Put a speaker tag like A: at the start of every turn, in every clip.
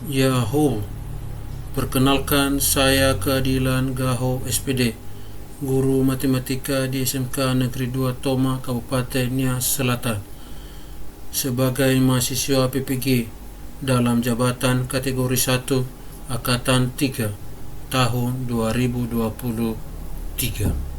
A: Yahoo. Perkenalkan, saya Keadilan Gaho SPD, guru matematika di SMK Negeri 2 Toma, Kabupaten Nias Selatan, sebagai mahasiswa PPG dalam jabatan kategori 1 Angkatan 3 tahun 2023.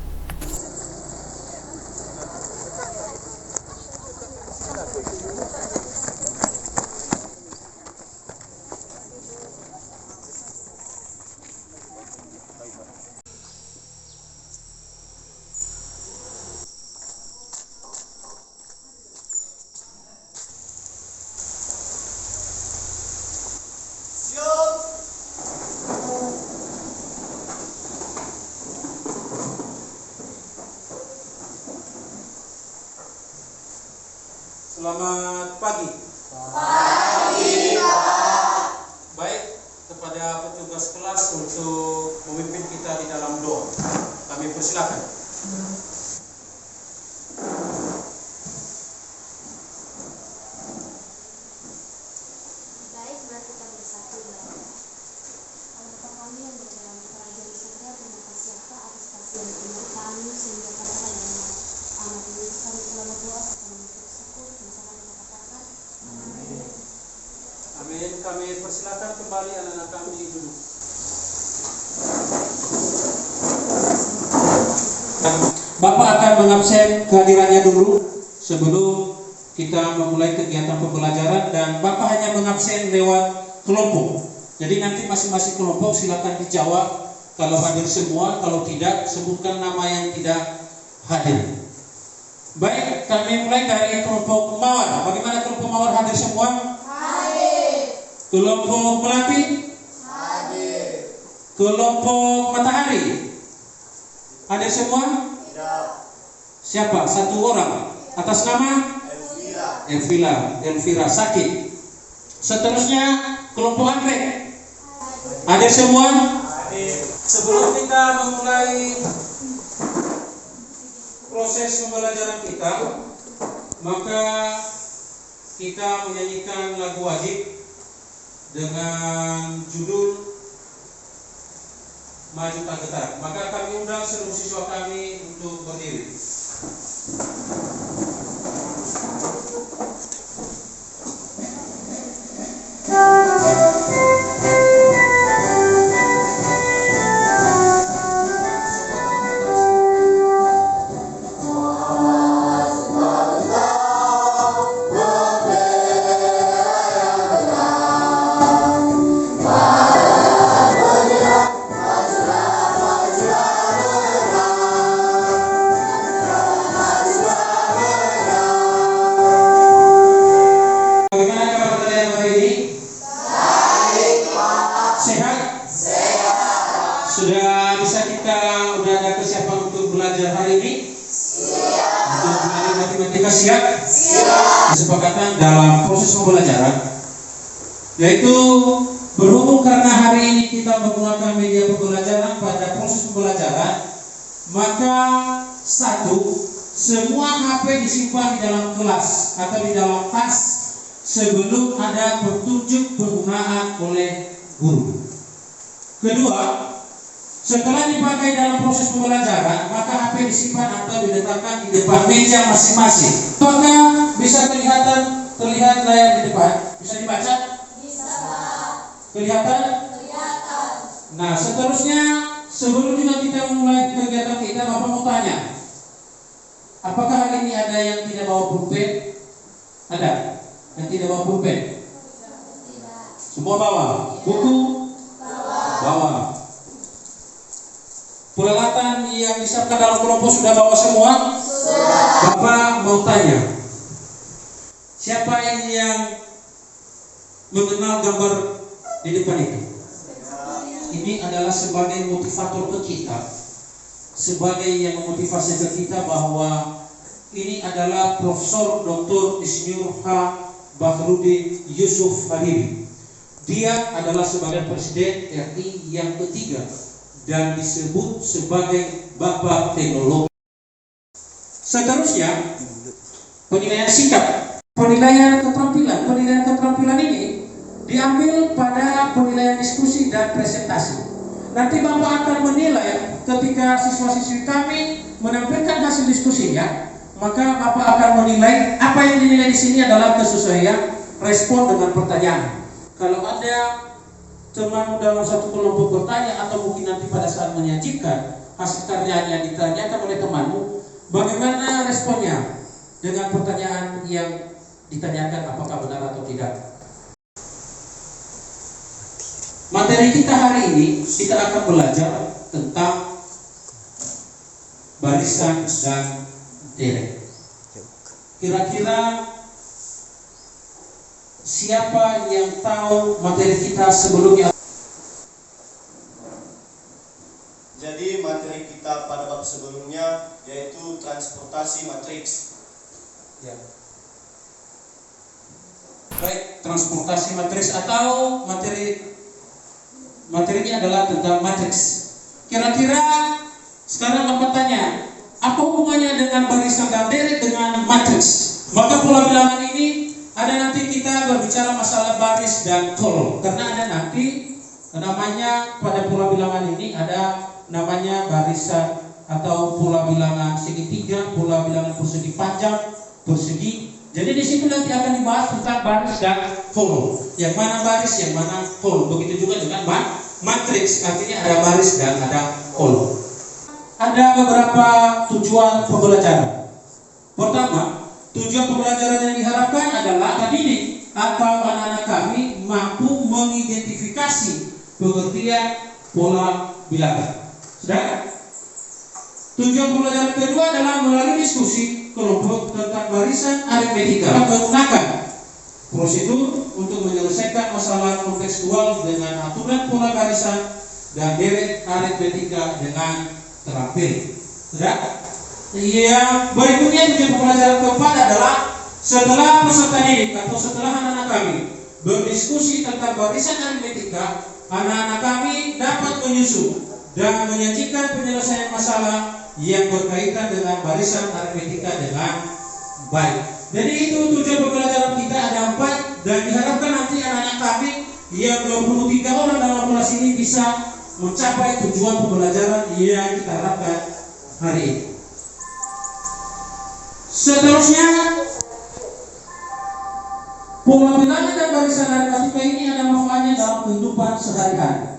B: Selamat pagi.
C: Pagi, Pak.
B: Baik, kepada petugas kelas untuk memimpin kita di dalam doa, kami persilakan.
C: Baik, mari kita bersatu doa. Allah Bapa kami yang berada dalam kerajaan di surga, terima kasih atas kasih yang diberi kami sehingga pada hari ini amat ini kami telah berdoa serta mengucap syukur sama-sama kita katakan. Amin.
B: Amin. Kami persilakan kembali anak-anak kami duduk. Bapak akan mengabsen kehadirannya dulu sebelum kita memulai kegiatan pembelajaran, dan Bapak hanya mengabsen lewat kelompok. Jadi nanti masing-masing kelompok silakan dijawab kalau hadir semua, kalau tidak sebutkan nama yang tidak hadir. Baik, kami mulai dari kelompok Mawar. Bagaimana kelompok Mawar, hadir semua?
C: Hadir.
B: Kelompok Melati?
C: Hadir.
B: Kelompok Matahari? Hadir semua?
C: Tidak.
B: Siapa? Satu orang. Atas nama? Elvira Sakit. Seterusnya kelompok Anggrek. Hadir semua? Hadir. Sebelum kita memulai proses pembelajaran kita, maka kita menyanyikan lagu wajib dengan judul Maju Tak Getar. Maka kami undang seluruh siswa kami untuk berdiri. Sudah bisa kita udah ada kesiapan untuk belajar hari ini? Siap. Untuk belajar matematika siap? Siap. Kesepakatan dalam proses pembelajaran, yaitu berhubung karena hari ini kita menggunakan media pembelajaran pada proses pembelajaran, maka satu, semua HP disimpan di dalam kelas atau di dalam tas sebelum ada petunjuk penggunaan oleh guru. Kedua, setelah dipakai dalam proses pembelajaran, maka HP disimpan atau diletakkan di depan meja masing-masing. Apakah bisa terlihat layar di depan? Bisa dibaca?
C: Bisa.
B: Kelihatan?
C: Kelihatan.
B: Nah, seterusnya sebelum juga kita memulai kegiatan kita, Bapak mau tanya, apakah hari ini ada yang tidak bawa pulpen? Ada yang tidak bawa pulpen?
C: Tidak.
B: Semua bawa? Buku? Bawa. Peralatan yang disiapkan dalam kelompok sudah bawa semua? Sudah. Bapak mau tanya, siapa ini yang mengenal gambar di depan itu? Ini adalah sebagai motivator ke kita, sebagai yang memotivasi ke kita bahwa ini adalah Profesor Dr. Insinyur H. Bahrudin Yusuf Habibie. Dia adalah sebagai Presiden RI yang ketiga dan disebut sebagai Bapak Teknologi. Seterusnya, penilaian singkat. Penilaian keterampilan ini diambil pada penilaian diskusi dan presentasi. Nanti Bapak akan menilai ketika siswa-siswi kami menampilkan hasil diskusinya, maka Bapak akan menilai apa yang dinilai di sini adalah kesesuaian respon dengan pertanyaan. Kalau ada teman dalam satu kelompok bertanya atau mungkin nanti pada saat menyajikan hasil karyanya ditanyakan oleh temanmu, bagaimana responnya dengan pertanyaan yang ditanyakan, apakah benar atau tidak? Materi kita hari ini kita akan belajar tentang barisan dan deret. Kira-kira siapa yang tahu materi kita sebelumnya?
D: Jadi materi kita pada bab sebelumnya yaitu transportasi matriks.
B: Ya. Baik, transportasi matriks atau materinya adalah tentang matriks. Kira-kira sekarang Bapak tanya, apa hubungannya dengan barisan dan deret dengan matriks? Maka pola bilangan ini ada nanti kita berbicara masalah baris dan kolom. Karena ada nanti namanya pada pola bilangan ini ada namanya barisan atau pola bilangan segitiga, pola bilangan persegi panjang, persegi. Jadi di situ nanti akan dibahas tentang baris dan kolom. Yang mana baris, yang mana kolom. Begitu juga dengan matriks, artinya ada baris dan ada kolom. Ada beberapa tujuan pembelajaran. Pertama, tujuan pembelajaran yang diharapkan adalah mendidik atau anak-anak kami mampu mengidentifikasi pengertian pola bilangan. Sedangkan tujuan pembelajaran kedua adalah melalui diskusi kelompok tentang barisan aritmetika menggunakan prosedur untuk menyelesaikan masalah kontekstual dengan aturan pola barisan dan deret aritmetika dengan terampil. Yang berikutnya tujuan pembelajaran keempat adalah setelah peserta didik atau setelah anak-anak kami berdiskusi tentang barisan aritmetika, anak-anak kami dapat menyusun dan menyajikan penyelesaian masalah yang berkaitan dengan barisan aritmetika dengan baik. Jadi itu tujuan pembelajaran kita ada 4 dan diharapkan nanti anak-anak kami yang 23 orang dalam kelas ini bisa mencapai tujuan pembelajaran yang kita harapkan hari ini. Seterusnya, pola bilangan dan barisan aritmetika ini ada manfaatnya dalam kehidupan sehari-hari.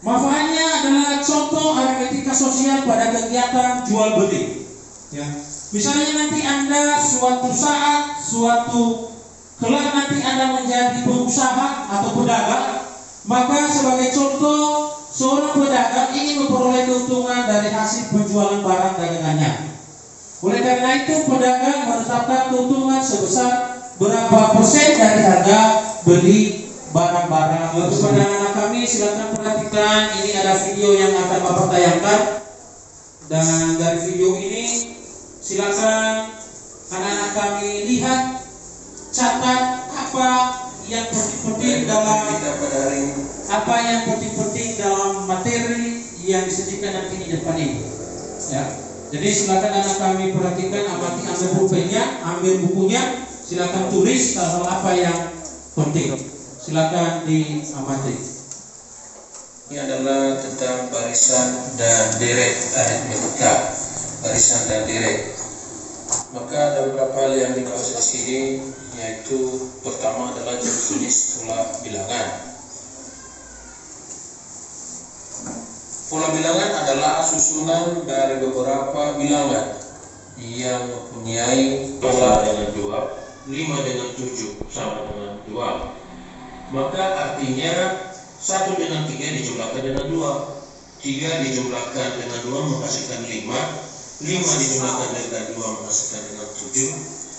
B: Manfaatnya adalah contoh aritmetika sosial pada kegiatan jual beli. Ya. Misalnya nanti Anda suatu saat, suatu kelak nanti Anda menjadi pengusaha atau pedagang, maka sebagai contoh seorang pedagang ingin memperoleh keuntungan dari hasil penjualan barang dagangannya. Oleh karena itu pedagang menetapkan keuntungan sebesar berapa persen dari harga beli barang-barang. Kepada anak-anak kami silakan perhatikan, ini ada video yang akan Bapak tayangkan, dan dari video ini silakan anak-anak kami lihat, catat apa yang penting-penting dalam materi yang disajikan nanti di depan ini. Ya. Jadi silakan anak kami perhatikan, amati, ambil pulpennya, ambil bukunya, silakan tulis hal apa yang penting. Silakan diamati.
E: Ini adalah tentang barisan dan deret aritmetika. Barisan dan deret. Maka ada beberapa hal yang dibahas di sini, yaitu pertama adalah jenis pola bilangan. Pola bilangan adalah susunan dari beberapa bilangan yang mempunyai pola dengan 2, 5 dengan 7 sama dengan 2. Maka artinya 1 dengan 3 dijumlahkan dengan 2, 3 dijumlahkan dengan 2 menghasilkan 5, 5 dijumlahkan dengan 2 menghasilkan dengan 7.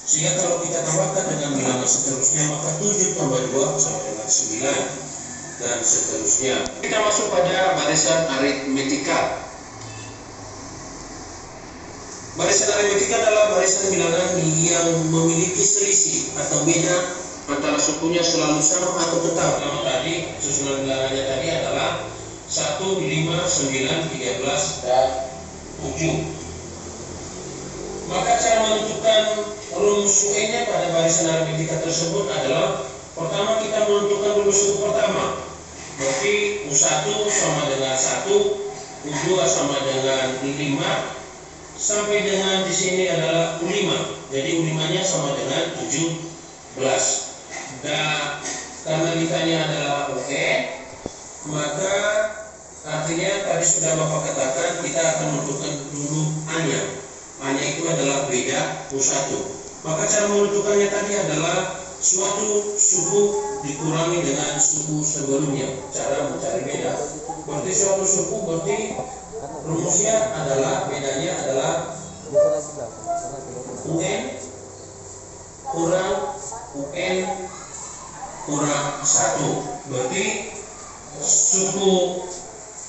E: Sehingga kalau kita tambahkan dengan bilangan seterusnya, maka 7 tambah 2 sama dengan 9 dan seterusnya. Kita masuk pada barisan aritmetika. Barisan aritmetika adalah barisan bilangan yang memiliki selisih atau beda antara sukunya selalu sama atau tetap. Kalau tadi susunan bilangannya tadi adalah 1, 5, 9, 13, dan 7. Maka cara menentukan rumus UN-nya pada barisan aritmetika tersebut adalah Pertama kita menentukan dulu suku pertama. Berarti U1 sama dengan 1, U2 sama dengan 5, sampai dengan di sini adalah U5. Jadi U5-nya sama dengan 17. Dan karena ditanya adalah UN, maka artinya tadi sudah Bapak katakan kita akan menentukan dulu A-nya. A-nya itu adalah beda U1. Maka cara menentukannya tadi adalah suatu suku dikurangi dengan suku sebelumnya. Cara mencari beda. Berarti suatu suku berarti rumusnya adalah bedanya adalah UN kurang UN kurang 1. Berarti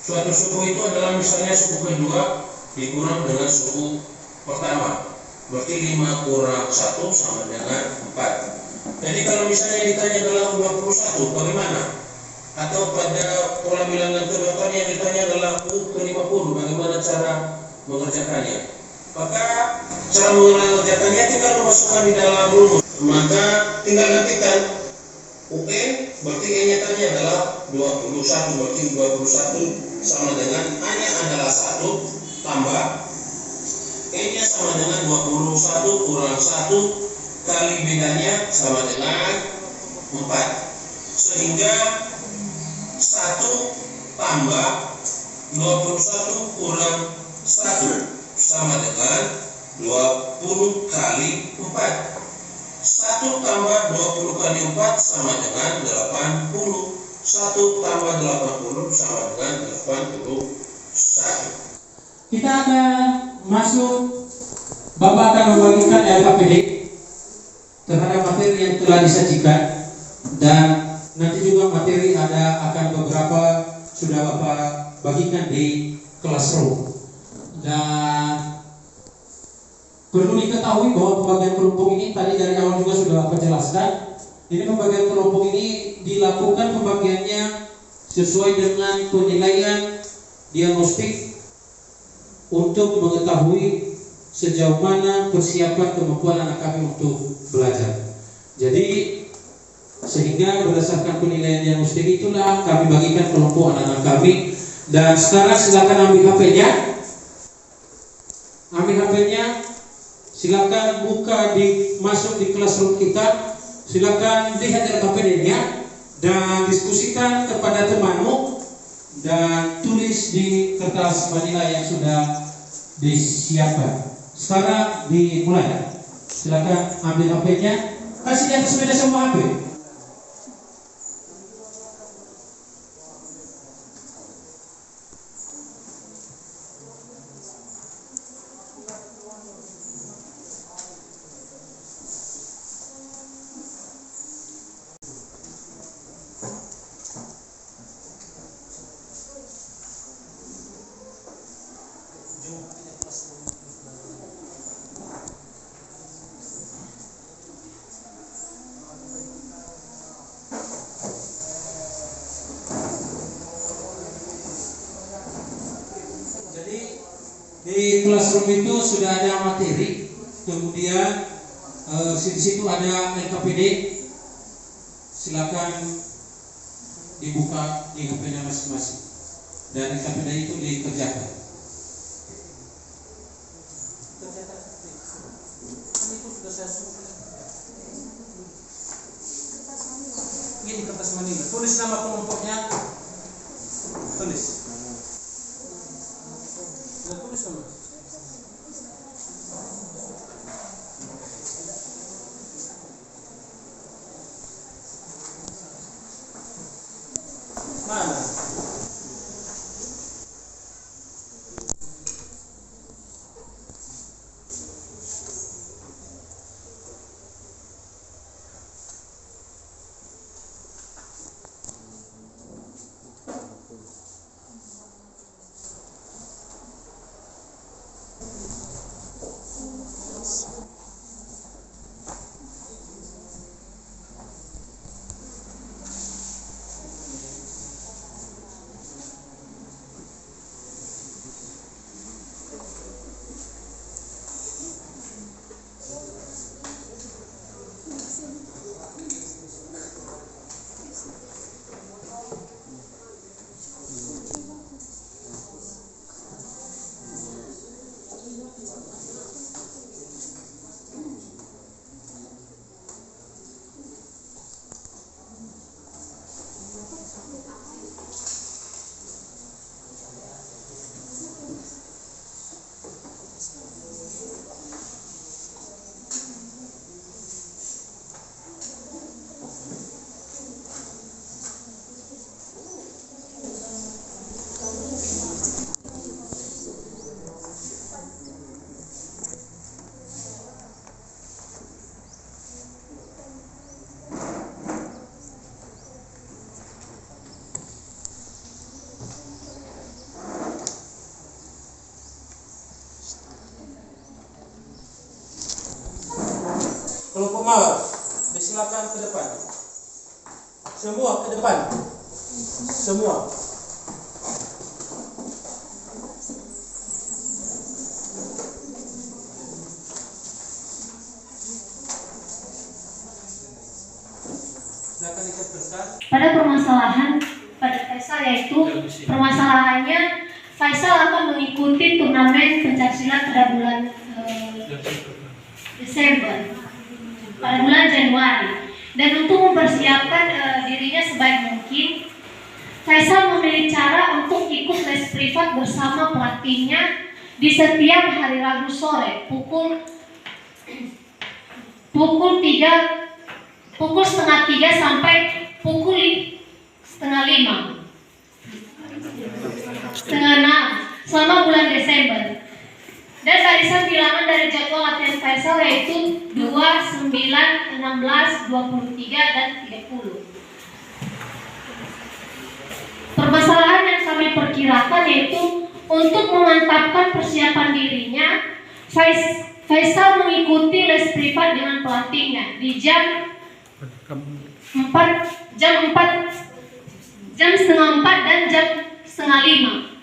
E: suatu suku itu adalah misalnya suku kedua dikurang dengan suku pertama. Berarti 5 kurang 1 sama dengan 4. Jadi kalau misalnya ditanya adalah 21, bagaimana? Atau pada pola bilangan kedua tadi yang ditanya adalah U ke 50, bagaimana cara mengerjakannya? Maka cara mengerjakannya tinggal memasukkan di dalam rumus. Maka tinggal nantikan UN, berarti E-nya tadi adalah 21, berarti 21 sama dengan A-nya adalah 1 tambah E-nya sama dengan 21 kurang 1 kali bedanya sama dengan 4. Sehingga 1 tambah 21 kurang 1 sama dengan 20 kali 4. 1 tambah 20 kali 4 sama dengan 80. 1 tambah 80 sama dengan 81.
B: Kita akan masuk, Bapak akan membagikan LKPD terhadap materi yang telah disajikan, dan nanti juga materi akan beberapa sudah Bapak bagikan di classroom. Dan perlu diketahui bahwa pembagian kelompok ini tadi dari awal juga sudah Bapak jelaskan. Ini pembagian kelompok ini dilakukan pembagiannya sesuai dengan penilaian diagnostik untuk mengetahui sejauh mana persiapan kemampuan anak kami untuk belajar. Jadi sehingga berdasarkan penilaian diagnostik itulah kami bagikan kelompok anak-anak kami. Dan sekarang silakan ambil HP-nya. Ambil HP-nya. Silakan buka masuk di classroom kita. Silakan lihat LKPD-nya dan diskusikan kepada temanmu dan tulis di kertas manila yang sudah disiapkan. Sekarang dimulai. Silakan ambil HP-nya. Kasih di atas meja semua HP. Di classroom itu sudah ada materi, kemudian di situ ada LKPD. Silakan dibuka di HP-nya masing-masing dan LKPD itu dikerjakan. Itu sudah saya ini di kertas manila. Tulis nama kelompoknya. Tulis. Tulis nama. Mana? pemawat, disilakan ke depan. Semua ke depan. Semua. Silakan diteruskan.
C: Pada permasalahan pada Faisal, yaitu permasalahannya Faisal akan mengikuti turnamen pencaksilat pada bulan Desember, pada bulan Januari, dan untuk mempersiapkan dirinya sebaik mungkin, Faisal memilih cara untuk ikut les privat bersama pelatihnya di setiap hari Rabu sore pukul 4:30 sampai pukul 4:30 selama bulan Desember. Dan barisan bilangan dari jadwal latihan Faisal yaitu 2, 9, 16, 23, dan 30. Permasalahan yang kami perkirakan yaitu untuk memantapkan persiapan dirinya, Faisal mengikuti les privat dengan pelatihnya di jam 4 dan jam 4:30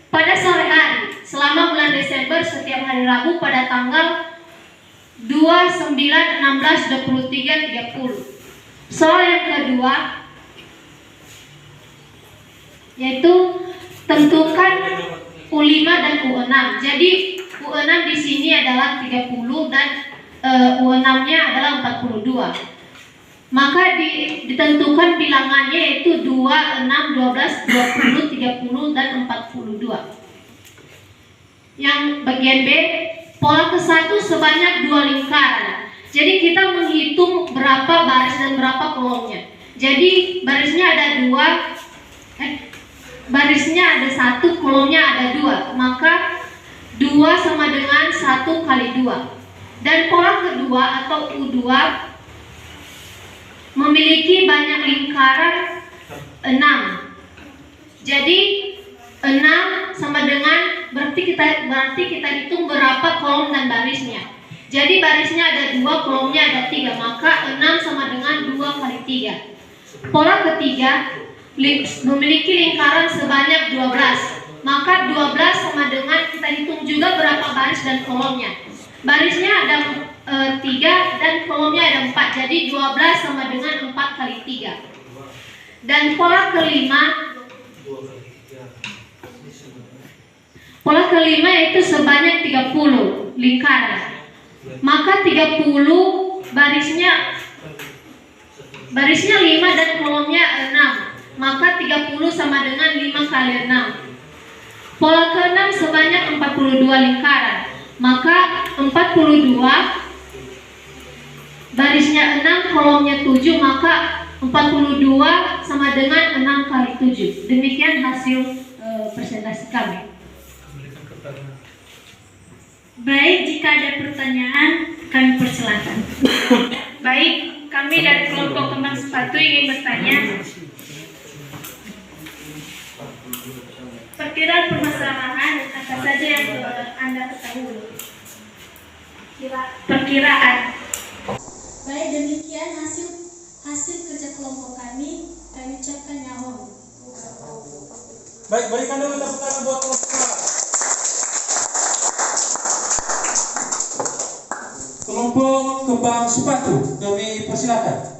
C: pada sore hari selama bulan Desember setiap hari Rabu pada tanggal 2, 9, 16, 23, 30. Soal yang kedua yaitu tentukan U5 dan U6. Jadi U6 di sini adalah 30 dan U6-nya adalah 42. Maka ditentukan bilangannya yaitu 2, 6, 12, 20, 30, dan 42. Yang bagian B, pola ke-1 sebanyak 2 lingkaran. Jadi kita menghitung berapa baris dan berapa kolomnya. Jadi barisnya ada 1, kolomnya ada 2. Maka 2 sama dengan 1 kali 2. Dan pola kedua atau U2 memiliki banyak lingkaran 6. Jadi 6 sama dengan berarti kita hitung berapa kolom dan barisnya. Jadi barisnya ada 2, kolomnya ada 3, maka 6 sama dengan 2 kali 3. Pola ketiga memiliki lingkaran sebanyak 12. Maka 12 sama dengan kita hitung juga berapa baris dan kolomnya. Barisnya ada 3 dan kolomnya ada 4. Jadi 12 sama dengan 4 kali 3. Dan pola kelima yaitu sebanyak 30 lingkaran. Maka 30 barisnya 5 dan kolomnya 6. Maka 30 sama dengan 5 kali 6. Pola ke-6 sebanyak 42 lingkaran. Maka 42 barisnya 6, kolomnya 7, maka 42 sama dengan 6 kali 7. Demikian hasil presentasi kami. Baik, jika ada pertanyaan, kami persilakan. Baik, kami dari kelompok kembang sepatu ingin bertanya. Perkiraan permasalahan apa saja yang Anda ketahui? Perkiraan. Baik, demikian hasil kerja kelompok kami ucapkan nyahong.
B: Baik, berikan dulu tepuk tangan buat kelompok. Kelompok kembang sepatu, kami persilakan.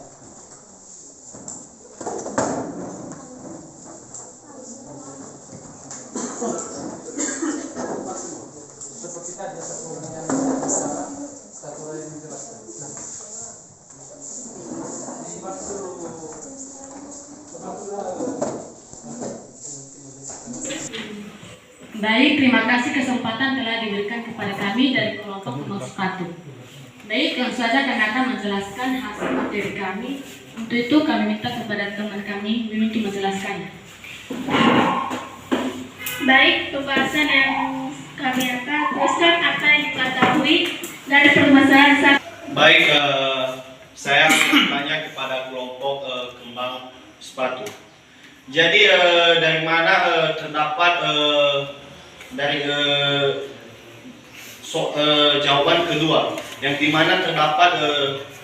C: Baik, terima kasih kesempatan telah diberikan kepada kami dari kelompok kembang sepatu. Baik, langsung saja kami akan menjelaskan hasil materi kami. Untuk itu kami minta kepada teman kami untuk menjelaskannya. Baik, pembahasan yang kami akan teruskan apa yang diketahui dari permasalahan saat.
D: Baik, saya bertanya kepada kelompok kembang sepatu. Jadi dari mana terdapat dari jawaban kedua, yang dimana terdapat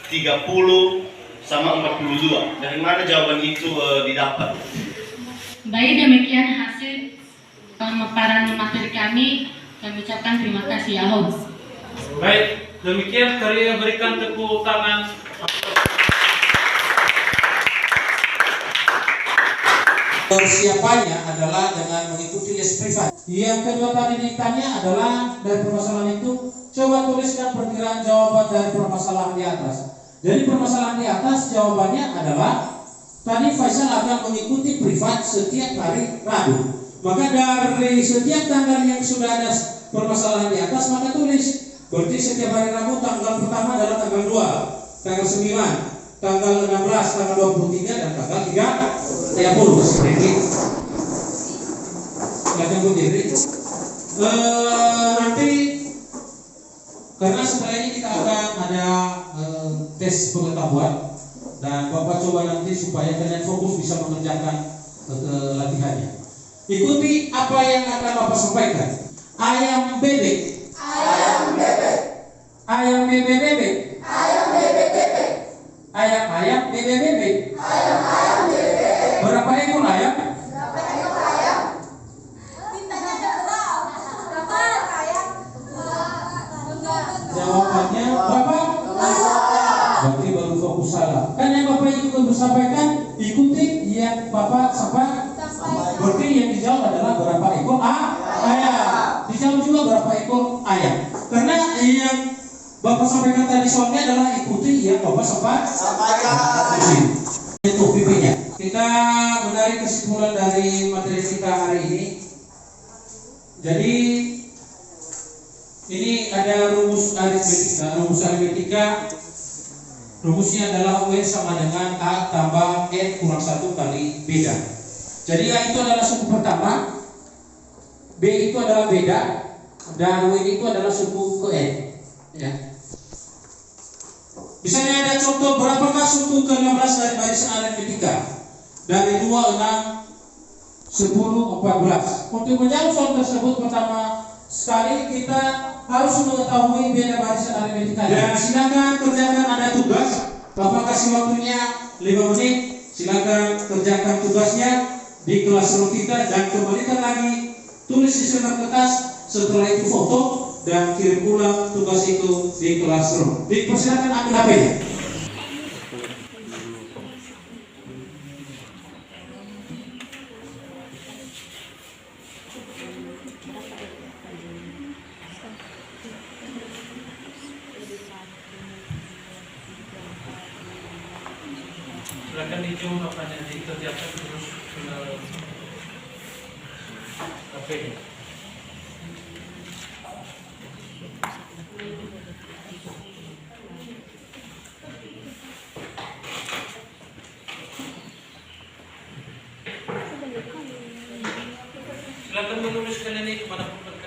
D: 30 sama 42. Dari mana jawaban itu didapat?
C: Baik, demikian hasil pemaparan materi kami. Kami ucapkan terima kasih ya host.
A: Baik, demikian karya berikan tepuk tangan.
B: Persiapannya adalah dengan mengikuti les privat. Yang kedua tadi ditanya adalah dari permasalahan itu, coba tuliskan perkiraan jawaban dari permasalahan di atas. Jadi permasalahan di atas jawabannya adalah tadi Faisal akan mengikuti privat setiap hari Rabu. Maka dari setiap tanggal yang sudah ada permasalahan di atas maka tulis. Berarti setiap hari Rabu tanggal pertama adalah tanggal 2, tanggal 9, tanggal 16, tanggal 23 dan tanggal 30. Sedikit. Silakan berdiri. Nanti karena setelah ini kita akan ada tes pengetahuan dan Bapak coba nanti supaya kalian fokus bisa mengerjakan latihannya. Ikuti apa yang akan Bapak sampaikan. Ayam bebek. Ayam bebek. Ayam bebek bebek. Ayam bebek bebek. Ayam ayam bebek bebek. Ayam ayam bebek. Berapa ekor ayam? Berapa ekor ayam? Berapa ayam? Jawabannya berapa? Berarti baru fokus salah. Kan yang Bapak itu sampaikan ikuti yang Bapak sampaikan. Berarti yang dijawab adalah berapa ekor ayam. Dijawab juga berapa ekor ayam. Karena yang Bapak sampaikan tadi soalnya adalah ikuti yang Bapak sampaikan. Itu pipinya. Kita menarik kesimpulan dari materi kita hari ini. Jadi ini ada rumus aritmetika. Rumusnya adalah W sama dengan A tambah N kurang 1 kali beda. Jadi A itu adalah suku pertama, B itu adalah beda, dan W itu adalah suku ke N. Ya. Misalnya ada contoh berapakah suku ke-16 dari barisan aritmetika? Dari 2, 6, 10, 14. Untuk menjawab soal tersebut pertama sekali kita harus mengetahui beda barisan aritmetika. Dan silakan kerjakan, ada tugas. Bapak kasih waktunya 5 menit. Silakan kerjakan tugasnya di kelas kita dan kembalikan lagi, tulis di kertas. Setelah itu foto dan kirim ulang tugas itu di classroom. Dipersilakan ambil HP-nya.
A: Silakan dijum apanya dikerjakan terus HP-nya. Silakan menuliskan ini kepada peserta.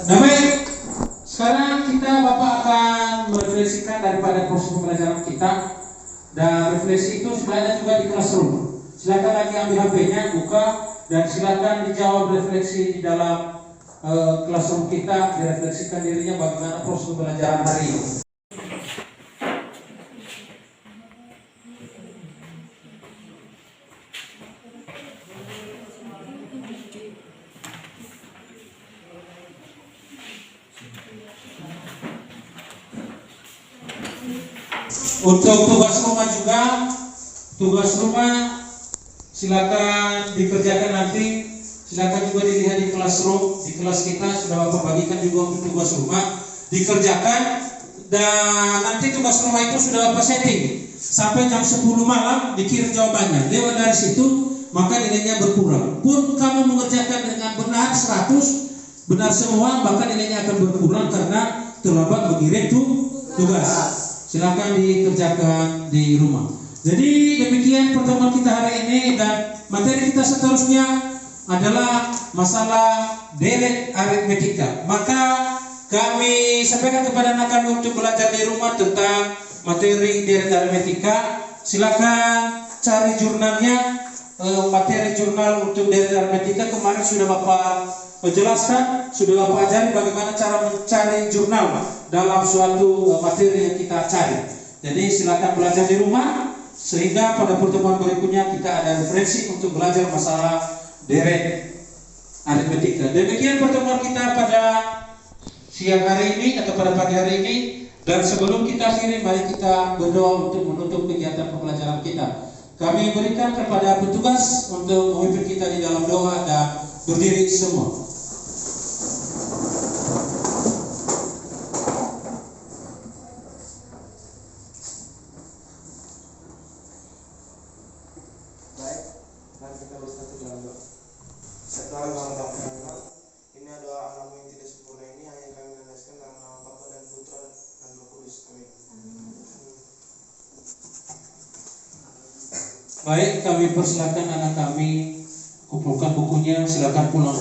A: Nah baik, sekarang Bapak akan merefleksikan daripada proses pembelajaran kita. Dan refleksi itu sudah ada juga di classroom. Silakan lagi ambil HP-nya, buka, dan silakan dijawab refleksi di dalam classroom kita. Direfleksikan dirinya bagaimana proses pembelajaran hari ini. Untuk tugas rumah juga, tugas rumah silakan dikerjakan nanti. Silakan juga dilihat di classroom, di kelas kita sudah Bapak bagikan juga untuk tugas rumah dikerjakan. Dan nanti tugas rumah itu sudah Bapak setting. sampai jam 10 malam dikirim jawabannya. Lewat dari situ maka nilainya berkurang. Pun kamu mengerjakan dengan benar 100, benar semua, maka nilainya akan berkurang karena terlambat mengirim tugas. Silakan dikerjakan di rumah. Jadi demikian pertemuan kita hari ini, dan materi kita seterusnya adalah masalah deret aritmetika. Maka kami sampaikan kepada anak kami untuk belajar di rumah tentang materi deret aritmetika. Silakan cari jurnalnya, materi jurnal untuk deret aritmetika kemarin sudah Bapak jelaskan, sudah Bapak ajari bagaimana cara mencari jurnal dalam suatu materi yang kita cari. Jadi silakan belajar di rumah sehingga pada pertemuan berikutnya kita ada referensi untuk belajar masalah deret aritmetika. Demikian pertemuan kita pada siang hari ini atau pada pagi hari ini. Dan sebelum kita akhiri, mari kita berdoa untuk menutup kegiatan pembelajaran kita. Kami berikan kepada petugas untuk memimpin kita di dalam doa dan berdiri semua.
D: Ini adalah anakmu yang tidak sempurna ini, hanya kami menandaskan dalam nama Bapa dan Putra dan Roh Kudus. Amin.
A: Baik, kami persilakan anak kami kumpulkan bukunya, silakan pulang.